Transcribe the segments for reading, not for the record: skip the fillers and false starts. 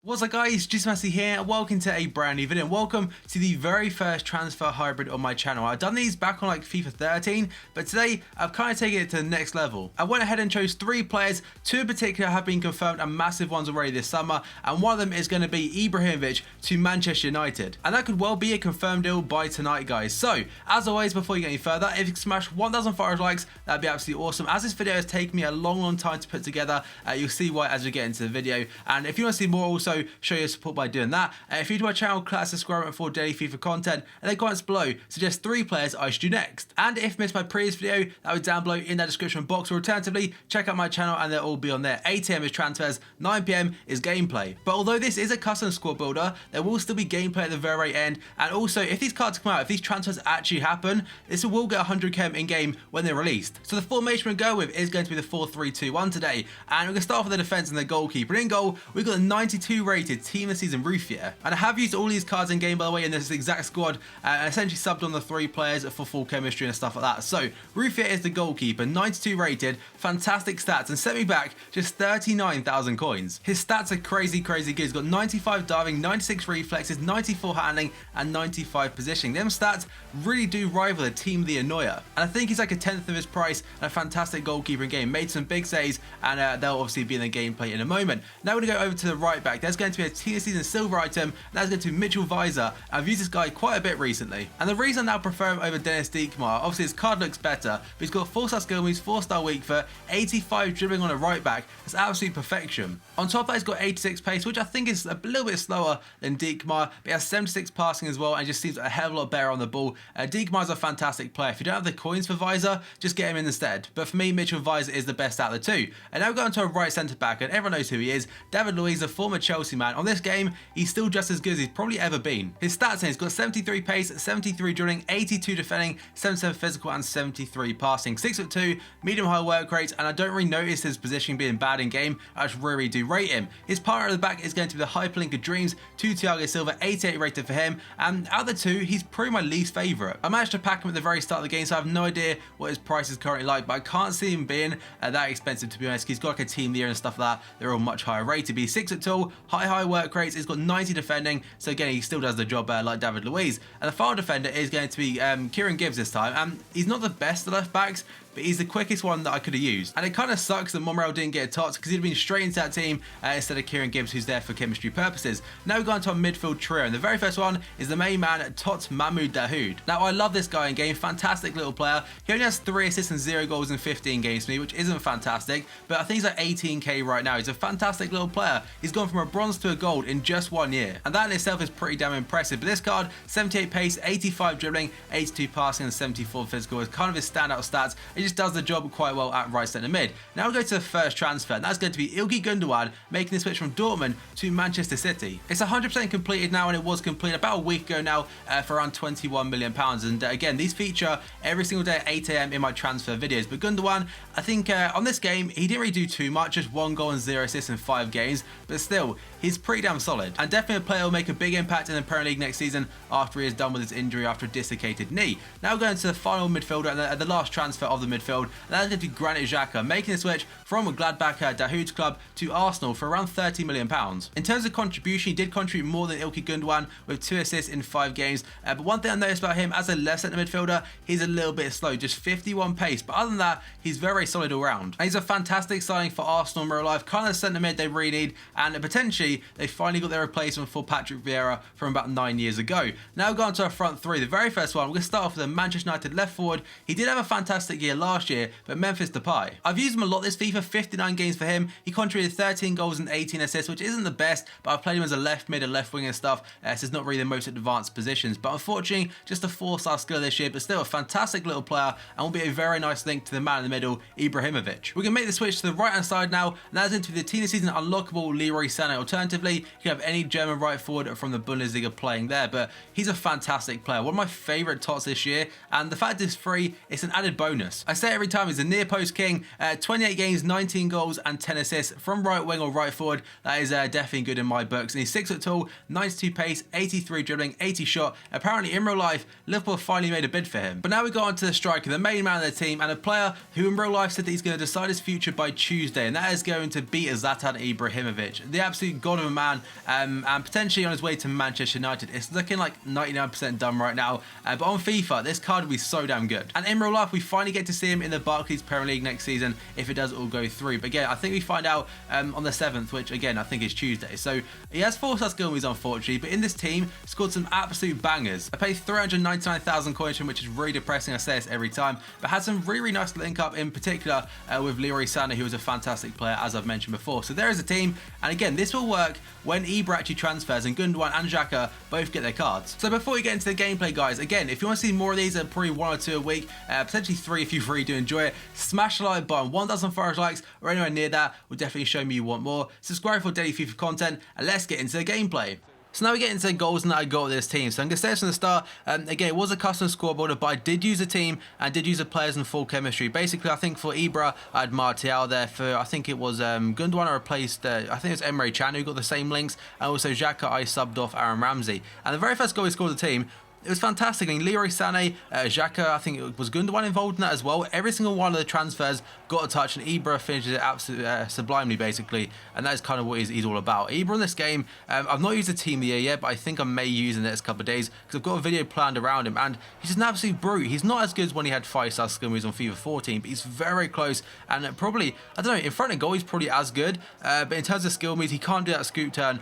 What's up guys, just Massey here and welcome to a brand new video and welcome to the very first transfer hybrid on my channel. I've done these back on like FIFA 13, but today I've kind of taken it to the next level. I went ahead and chose 3 players, 2 in particular have been confirmed and massive ones already this summer, and one of them is going to be Ibrahimović to Manchester United. And that could well be a confirmed deal by tonight guys. So as always, before you get any further, if you can smash 1,500 likes, that'd be absolutely awesome. As this video has taken me a long time to put together, you'll see why as we get into the video. And if you want to see more also, show your support by doing that. If you're new to my channel, click that subscribe button for daily FIFA content, and then comments below suggest 3 players I should do next. And if you missed my previous video, that will be down below in that description box, or alternatively check out my channel and they'll all be on there. 8 AM is transfers, 9 PM is gameplay. But although this is a custom squad builder, there will still be gameplay at the very end. And also, if these cards come out, if these transfers actually happen, this will get 100k in game when they're released. So the formation we go with is going to be the 4-3-2-1 today, and we're going to start off with the defense and the goalkeeper. In goal, we've got a 92 rated team of the season Ruffier, and I have used all these cards in game by the way in this exact squad, and essentially subbed on the 3 players for full chemistry and stuff like that. So Ruffier is the goalkeeper, 92 rated, fantastic stats, and sent me back just 39,000 coins. His stats are crazy good. He's got 95 diving, 96 reflexes, 94 handling, and 95 positioning. Them stats really do rival the team the Annoyer, and I think he's like a 10th of his price and a fantastic goalkeeper in game. Made some big saves, and they'll obviously be in the gameplay in a moment. Now we're going to go over to the right back. There's going to be a team of season silver item, and that's going to be Ibrahimović. I've used this guy quite a bit recently, and the reason I now prefer him over Dennis Diekmar, obviously his card looks better, but he's got 4-star skill moves, 4-star weak foot, 85 dribbling on a right back. That's absolute perfection. On top of that, he's got 86 pace, which I think is a little bit slower than Diekmar, but he has 76 passing as well, and just seems a hell of a lot better on the ball. Diekmar's a fantastic player. If you don't have the coins for Visor, just get him in instead. But for me, Ibrahimović is the best out of the 2. And now we're going to a right centre back, and everyone knows who he is. David Luiz, a former Chelsea man. On this game, he's still just as good as he's probably ever been. His stats are, he's got 73 pace, 73 dribbling, 82 defending, 77 physical, and 73 passing. 6'2", medium high work rate, and I don't really notice his positioning being bad in game. I just really do rate him. His partner at the back is going to be the hyperlink of dreams, 2 Thiago Silva, 88 rated for him, and out of the 2, he's probably my least favourite. I managed to pack him at the very start of the game, so I have no idea what his price is currently like, but I can't see him being that expensive to be honest. He's got like a team there and stuff like that. They're all much higher rated. But he's 6 foot tall, high work rates. He's got 90 defending, so again he still does the job like David Luiz. And the final defender is going to be Kieran Gibbs this time, and he's not the best of left backs, but he's the quickest one that I could have used. And it kind of sucks that Monreal didn't get a tots, because he'd have been straight into that team instead of Kieran Gibbs, who's there for chemistry purposes. Now we've gone to our midfield trio, and the very first one is the main man, Tot Mahmoud Dahoud. Now I love this guy in game, fantastic little player. He only has 3 assists and 0 goals in 15 games for me, which isn't fantastic, but I think he's like 18k right now. He's a fantastic little player. He's gone from a bronze to a gold in just 1 year, and that in itself is pretty damn impressive. But this card, 78 pace, 85 dribbling, 82 passing, and 74 physical is kind of his standout stats. It just does the job quite well at right centre mid. Now we'll go to the first transfer, and that's going to be Gündoğan making the switch from Dortmund to Manchester City. It's 100% completed now, and it was completed about a week ago now for around £21 million. And again, these feature every single day at 8 AM in my transfer videos. But Gündoğan, I think on this game, he didn't really do too much, just 1 goal and 0 assists in 5 games, but still, he's pretty damn solid, and definitely a player who will make a big impact in the Premier League next season after he is done with his injury after a dislocated knee. Now we're going to the final midfielder and the last transfer of the midfield, and that's going to be Gündoğan Xhaka, making the switch from Gladbach Dahoud's club to Arsenal for around £30 million. In terms of contribution, he did contribute more than Gündoğan with 2 assists in 5 games, but one thing I noticed about him as a left centre midfielder, he's a little bit slow, just 51 pace, but other than that, he's very solid all round. And he's a fantastic signing for Arsenal in real life, kind of centre mid they really need, and potentially they finally got their replacement for Patrick Vieira from about 9 years ago. Now we've gone to our front 3. The very first one, we're going to start off with the Manchester United left forward. He did have a fantastic year last year, but Memphis Depay. I've used him a lot this FIFA, 59 games for him. He contributed 13 goals and 18 assists, which isn't the best, but I've played him as a left mid and left wing and stuff, so it's not really the most advanced positions. But unfortunately, just a 4-star skill this year, but still a fantastic little player, and will be a very nice link to the man in the middle, Ibrahimović. We're going to make the switch to the right hand side now, and that's into the team of season unlockable Leroy Sané. Alternatively, you can have any German right forward from the Bundesliga playing there, but he's a fantastic player. One of my favourite tots this year, and the fact it's free, it's an added bonus. I say it every time, he's a near post king. 28 games, 19 goals and 10 assists from right wing or right forward. That is definitely good in my books. And he's 6 foot tall, 92 pace, 83 dribbling, 80 shot. Apparently in real life, Liverpool finally made a bid for him. But now we go on to the striker, the main man of the team, and a player who in real life said that he's going to decide his future by Tuesday, and that is going to be Zlatan Ibrahimović, the absolute god of a man, and potentially on his way to Manchester United. It's looking like 99% done right now, but on FIFA, this card will be so damn good. And in real life, we finally get to see him in the Barclays Premier League next season if it does all go through. But again, I think we find out on the 7th, which again, I think is Tuesday. So he has 4-star skill moves, unfortunately, but in this team, scored some absolute bangers. I paid 399,000 coins for him, which is really depressing. I say this every time, but had some really nice link up in particular with Leroy Sané, who was a fantastic player, as I've mentioned before. So there is a team, and again, this will work when Ibra actually transfers and Gündoğan and Xhaka both get their cards. So before we get into the gameplay, guys, again, if you want to see more of these, probably 1 or 2 a week, potentially 3 if you really do enjoy it, smash the like button. 1,000 likes or anywhere near that will definitely show me you want more. Subscribe for daily FIFA content, and let's get into the gameplay. So now we get into the goals that I got with this team. So I'm going to say this from the start. Again, it was a custom scoreboard, but I did use a team and did use the players in full chemistry. Basically, I think for Ibra, I had Martial there. For, I think it was Gündoğan, I replaced, I think it was Emre Can, who got the same links. And also Xhaka, I subbed off Aaron Ramsey. And the very first goal he scored the team, it was fantastic. I mean, Leroy Sané, Xhaka, I think it was Gündoğan involved in that as well. Every single one of the transfers got a touch, and Ibra finishes it absolutely sublimely, basically. And that is kind of what he's all about. Ibra in this game, I've not used the team of the year yet, but I think I may use in the next couple of days because I've got a video planned around him. And he's just an absolute brute. He's not as good as when he had 5-star skill moves on FIFA 14, but he's very close. And probably, I don't know, in front of goal, he's probably as good. But in terms of skill moves, he can't do that scoop turn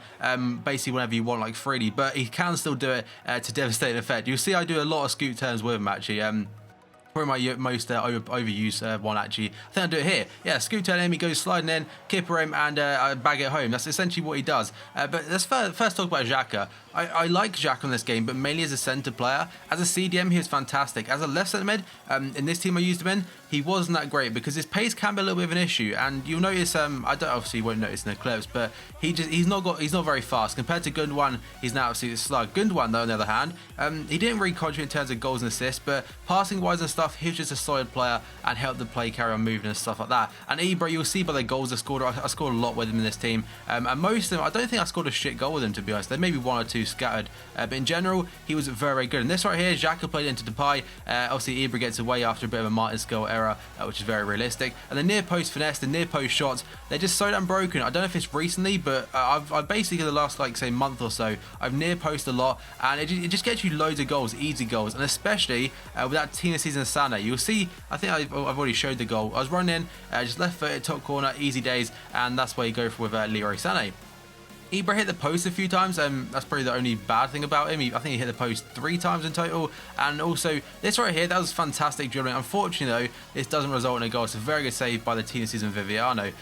basically whenever you want, like freely. But he can still do it to devastating effect. You'll see I do a lot of scoop turns with him, actually. Probably my most overused one, actually. I think I'll do it here. Yeah, scoop turn him, he goes sliding in, kipper him, and bag it home. That's essentially what he does. But let's first talk about Xhaka. I like Xhaka in this game, but mainly as a centre player. As a CDM, he was fantastic. As a left centre mid, in this team I used him in, he wasn't that great because his pace can be a little bit of an issue. And you'll notice, obviously you won't notice in the clips, but he's not very fast compared to Gündoğan. He's an absolute slug. Gündoğan, though, on the other hand, he didn't really contribute in terms of goals and assists, but passing wise and stuff, he was just a solid player and helped the play carry on moving and stuff like that. And Ibra, you'll see by the goals I scored. I scored a lot with him in this team, and most of them, I don't think I scored a shit goal with him, to be honest. There may be 1 or 2 scattered, but in general, he was very, very good. And this right here, Xhaka played into Depay. Obviously, Ibra gets away after a bit of a Martin skill error, which is very realistic. And the near post finesse, the near post shots, they're just so damn broken. I don't know if it's recently, but I've basically, the last, like, say, month or so, I've near post a lot, and it just gets you loads of goals, easy goals. And especially with that team of season Sané, you'll see, I think I've already showed the goal. I was running, just left foot, top corner, easy days, and that's where you go for with Leroy Sané. Ibra hit the post a few times, that's probably the only bad thing about him. I think he hit the post 3 times in total, and also this right here, that was fantastic dribbling. Unfortunately though, this doesn't result in a goal. It's a very good save by the team season Viviano.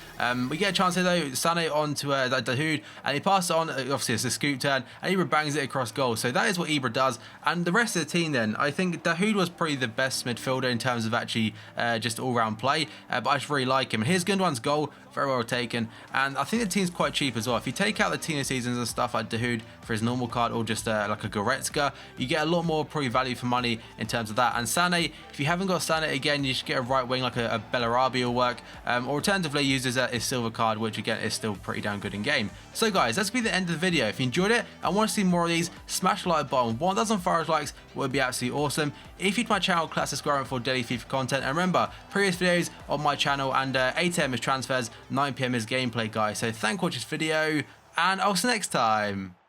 We get a chance here though, Sané onto Dahoud, and he passes it on, obviously it's a scoop turn, and Ibra bangs it across goal. So that is what Ibra does, and the rest of the team then, I think Dahoud was probably the best midfielder in terms of actually just all-round play, but I just really like him. And here's Gündoğan's goal, very well taken, and I think the team's quite cheap as well. If you take out the team of seasons and stuff like Dahoud for his normal card, or just like a Goretzka, you get a lot more probably value for money in terms of that. And Sané, if you haven't got Sané, again, you should get a right wing like a Bellarabi will work, or alternatively use his silver card, which again is still pretty damn good in game. So guys, that's going to be the end of the video. If you enjoyed it and want to see more of these, smash the like button. 1,000 likes would be absolutely awesome. If you're to my channel, class subscribe for daily FIFA content. And remember, previous videos on my channel, and 8 AM is transfers, 9 PM is gameplay, guys. So thank you for watching this video, and I'll see you next time.